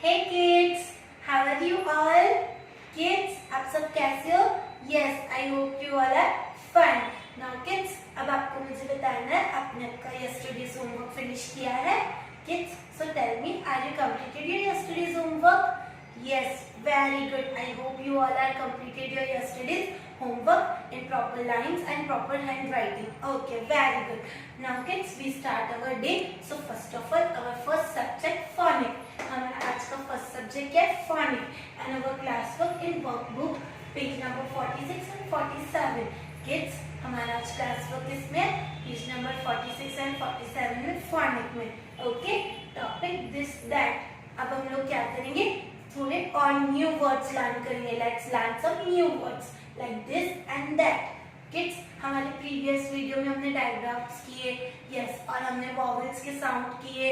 Hey kids, how are you all? Kids, आप सब कैसे हो? Yes, I hope you all are fine. Now kids, अब आपको मुझे बताना है आपने आपका yesterday's homework finish किया है? Kids, so tell me, are you completed your yesterday's homework? Yes, very good. I hope you all are completed your yesterday's homework in proper lines and proper handwriting. Okay, very good. Now kids, we start our day. So first of all, our first subject phonics. हमारा आज का first subject क्या है? phonics. And our class work in workbook page number 46 and 47. Kids, हमारा आज class work किसमें? Page number 46 and 47 में phonics में. Okay, topic this that. अब हम लोग क्या करेंगे? थोड़े और न्यू वर्ड्स लर्न करेंगे. Let's learn some new words like this and that. Kids, हमारे प्रीवियस वीडियो में हमने डायग्राम्स किए, यस, और हमने वॉवेल्स के साउंड किए.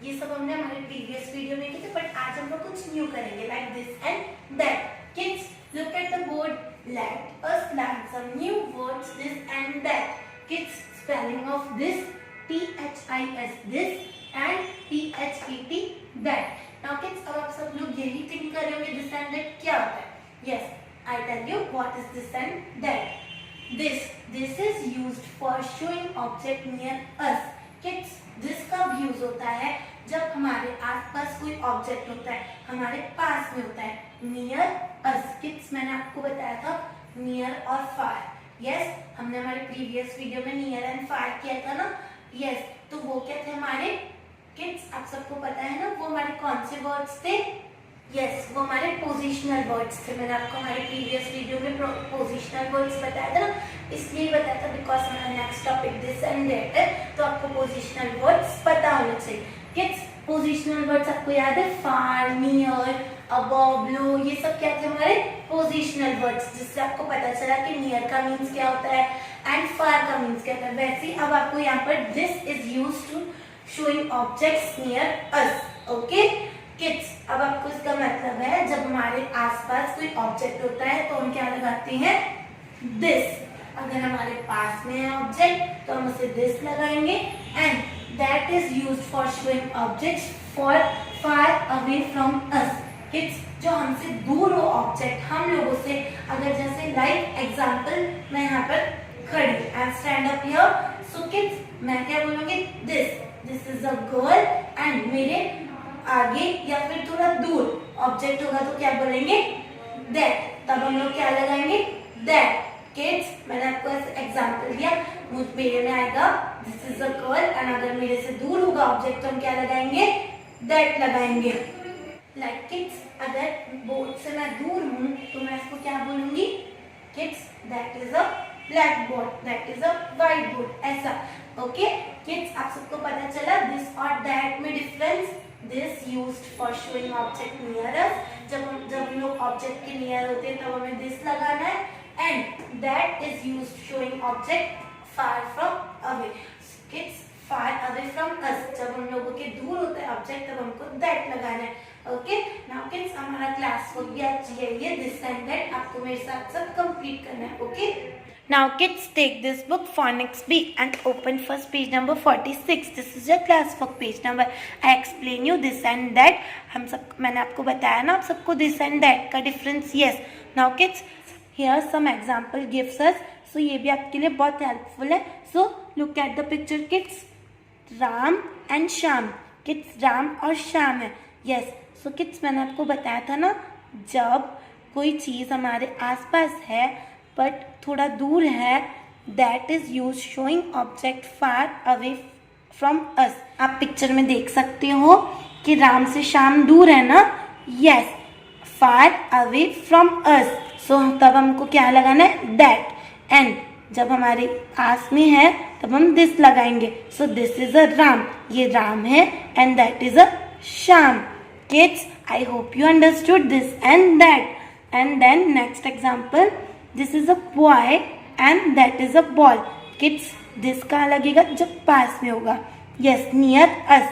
ये सब हमने हमारे प्रीवियस वीडियो में किए थे, बट आज हम लोग कुछ न्यू करेंगे like this and that. Kids, look at the board. Let us learn some new words this and that. Kids, spelling of this, THIS this and THET that. Now kids, अब आप सब लोग यही थिंक कर रहे होंगे this and that क्या होता है. Yes, I tell you what is this and that. This is used for showing object near us. Kids, this कब यूज होता है? जब हमारे आसपास कोई ऑब्जेक्ट होता है, हमारे पास में होता है. Near us. Kids, मैंने आपको बताया था near और far. Yes, हमने हमारे प्रीवियस वीडियो में near and far किया था ना. Yes, तो वो क्या थे हमारे? Kids, आप सबको पता है ना वो हमारे कौन से वर्ड्स थे? यस, वो हमारे पोजिशनल वर्ड्स थे. मैंने आपको हमारे प्रीवियस वीडियो में पोजिशनल वर्ड्स बताया था ना, इसलिए बताया था बिकॉज हमारा next topic this and that है, तो आपको पोजिशनल वर्ड्स पता होने चाहिए. किड्स, पोजिशनल वर्ड्स आपको याद है? फार, नियर, अबव, लो, ये सब क्या थे हमारे पोजिशनल वर्ड्स, जिससे आपको पता चला कि नियर का मीन्स क्या होता है एंड फार का मीन्स क्या होता है. वैसे ही अब आपको यहाँ पर this is used to showing objects near us. Okay kids, अब आपको इसका मतलब है जब हमारे आसपास कोई ऑब्जेक्ट होता है तो हम क्या लगाते हैं? दिस. अगर हमारे पास में है ऑब्जेक्ट तो हम उसे दिस लगाएंगे. And that is used for showing objects for far away from us. Kids, जो हमसे दूर हो ऑब्जेक्ट, हम लोगों से, अगर जैसे लाइक एग्जांपल मैं यहाँ पर खड़ी, I stand up here. So kids, मैं क्या बोलूंगी? This is a girl. And मेरे आगे या फिर थोड़ा दूर ऑब्जेक्ट होगा तो क्या बोलेंगे? दैट. तब हम लोग क्या लगाएंगे? दैट. किड्स, मैंने आपको एग्जांपल दिया. मेरे में आएगा this is a girl and अगर मेरे से दूर होगा ऑब्जेक्ट तो हम क्या लगाएंगे? दैट लगाएंगे. लाइक किड्स, अगर बोर्ड से मैं दूर हूँ तो मैं इसको क्या बोलूंगी? Kids, that is a black board, that is a white board, ऐसा. ओके किड्स, आप सबको पता चला दिस और दैट में difference. This used for showing object near अस. जब हम लोग ऑब्जेक्ट के नियर होते हैं तब हमें दिस लगाना है. And that is used showing object far from away. Kids, far away from अस, जब हम लोगों के दूर होता है ऑब्जेक्ट तब हमको दैट लगाना है. ओके, नाउ किड्स, हमारा क्लास वर्क भी आज यही दिस एंड दैट आपको मेरे साथ सब कंप्लीट करना है. Okay, now kids, take this book phonics B and open first page number 46. This is your class work page number. I explain you this and that. हम सब, मैंने आपको बताया ना आप सबको this and that का difference. Yes, now kids, here some example gives us. So ये भी आपके लिए बहुत helpful है. So look at the picture kids. Ram and Shyam. Kids, Ram और श्याम है. Yes, so kids, मैंने आपको बताया था ना जब कोई चीज़ हमारे आसपास है बट थोड़ा दूर है, that is use showing object far away from अस. आप पिक्चर में देख सकते हो कि राम से श्याम दूर है ना. Yes, far away from us. So तब हमको क्या लगाना है? दैट. एंड जब हमारे पास में है तब हम दिस लगाएंगे. So this is a Ram, ये राम है, and that is a Shyam. Kids, I hope you understood this and that. And then next example, this is a boy and that is a ball. Kids, this कहाँ लगेगा? जब पास में होगा. Yes, near us.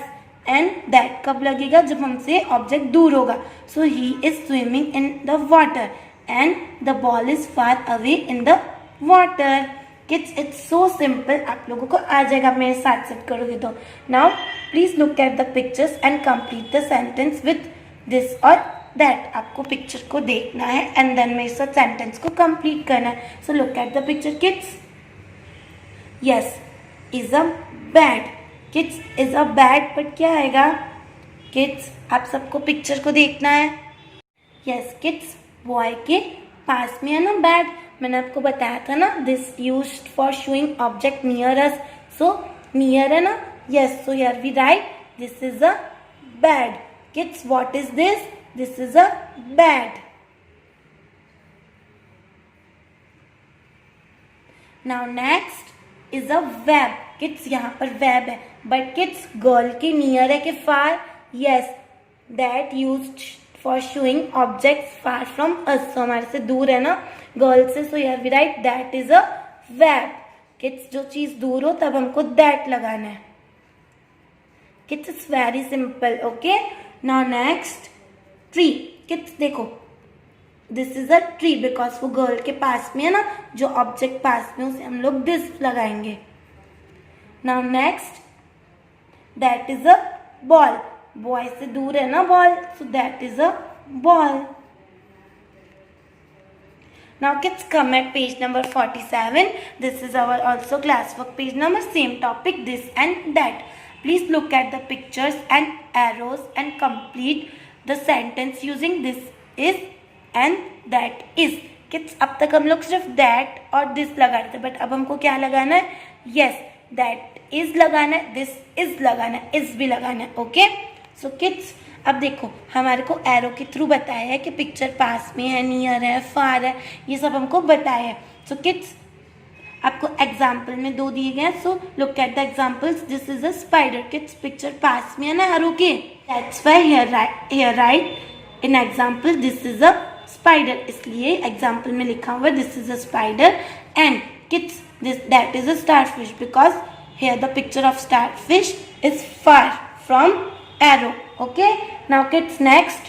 And that कब लगेगा? जब हमसे ऑब्जेक्ट दूर होगा. So he is swimming in the water and the ball is far away in the water. Kids, it's so simple. आप लोगों को आ जाएगा मेरे साथ साथ करोगे तो. Now please look at the pictures and complete the sentence with this और दैट। आपको पिक्चर को देखना है एंड देन मेरे साथ सेंटेंस को कंप्लीट करना है। सो look at the picture kids. Yes is a bat, kids is a bat, but क्या आएगा किड्स? आप सबको पिक्चर को देखना है। यस किड्स, बॉय के पास में है ना बैट, मैंने आपको बताया था ना, this used for showing object near us. So near है ना, yes, so here we write this is a bat. Kids what is this? This is a bat. Now next is a web. Kids यहाँ पर web है, but kids girl के near है कि far? Yes, that used for showing objects far from us. So हमारे से दूर है ना गर्ल से, so here we write that is a web. Kids जो चीज दूर हो तब हमको दैट लगाना है। Kids it's very simple. Okay, now next tree. Kids देखो this is a tree because वो गर्ल के पास में है ना, जो ऑब्जेक्ट पास में उसे हम लोग दिस लगाएंगे। Now next that is a ball. Boy से दूर है ना ball, so that is a ball. Now kids come at page number 47. This is our also classwork page number, same topic, this and that. Please look at the pictures and arrows and complete the sentence using this is and that is. Kids अब तक हम लोग सिर्फ that और this लगा रहे थे, but अब हमको क्या लगाना है? Yes, that is लगाना है, this is लगाना है, is भी लगाना है। ओके, सो किड्स अब देखो हमारे को एरो के थ्रू बताया है कि पिक्चर पास में है, नियर है, फार है, ये सब हमको बताया है। सो किड्स आपको एग्जाम्पल में दो दिए गए हैं, so look at the examples. This is a spider. Kids picture पास में है ना एरो के, that's why here write in example this is a spider, इसलिए एग्जाम्पल में लिखा हुआ this is a spider. And kids this that is a starfish because here the picture of starfish is far from arrow. Okay, now kids next.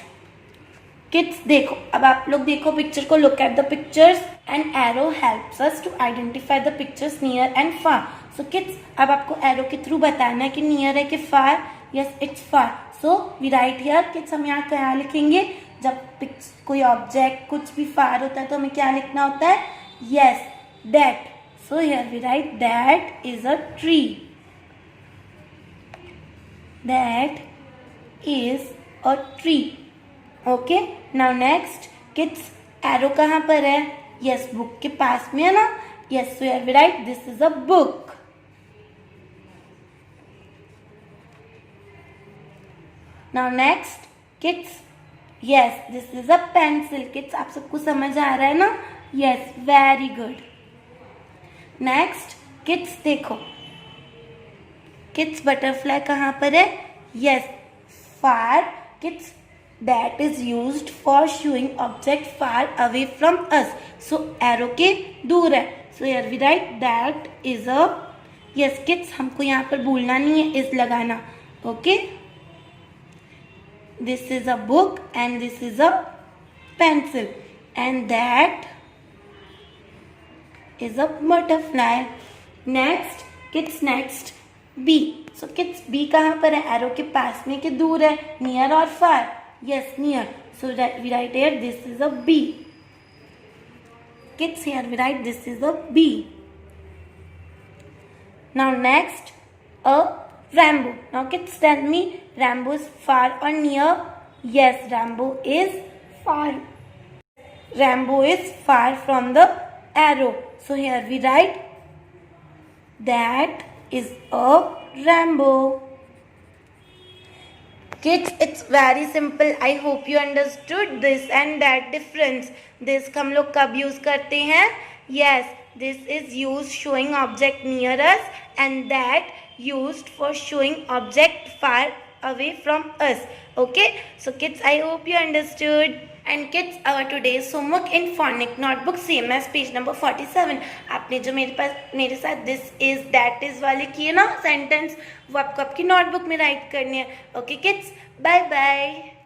Kids देखो अब आप लोग देखो picture को, look at the pictures and arrow helps us to identify the pictures near and far. So kids अब आपको arrow के through बताना है कि नियर है कि far? Yes it's far, so we write here. Kids हम यहाँ क्या लिखेंगे? जब कोई ऑब्जेक्ट कुछ भी फार होता है तो हमें क्या लिखना होता है? Yes that, so here we write that is a tree, that is a tree. Okay, now next kids arrow कहाँ पर है? yes book के पास में है ना, yes, so here we write this is a book. now next kids, yes this is a pencil. kids आप सबको समझ आ रहा है ना? yes very good. next kids देखो kids butterfly कहाँ पर है? yes far. kids that is used for showing object far away from us. so arrow के दूर है, so here we write that is a, yes kids हमको यहाँ पर भूलना नहीं है is लगाना। okay, this is a book and this is a pencil and that is a butterfly. next kids next B. so kids B कहाँ पर है? एरो के पास में कि दूर है? नियर और far? Yes near, so we write here this is a B. kids here we write this is a B. now next a rainbow. now kids tell me rainbow is far or near? yes rainbow is far, rainbow is far from the arrow, so here we write that is a rainbow. kids it's very simple. I hope you understood this and that difference. this हम लोग कब use करते हैं? yes this is used showing object near us and that used for showing object far away from us. okay, so kids I hope you understood. and kids our today's homework in phonic notebook same as page number 47. आपने जो मेरे साथ this is that is वाले किए ना sentence, वो आपको आपकी नोटबुक में राइट करनी है। Okay kids, bye bye.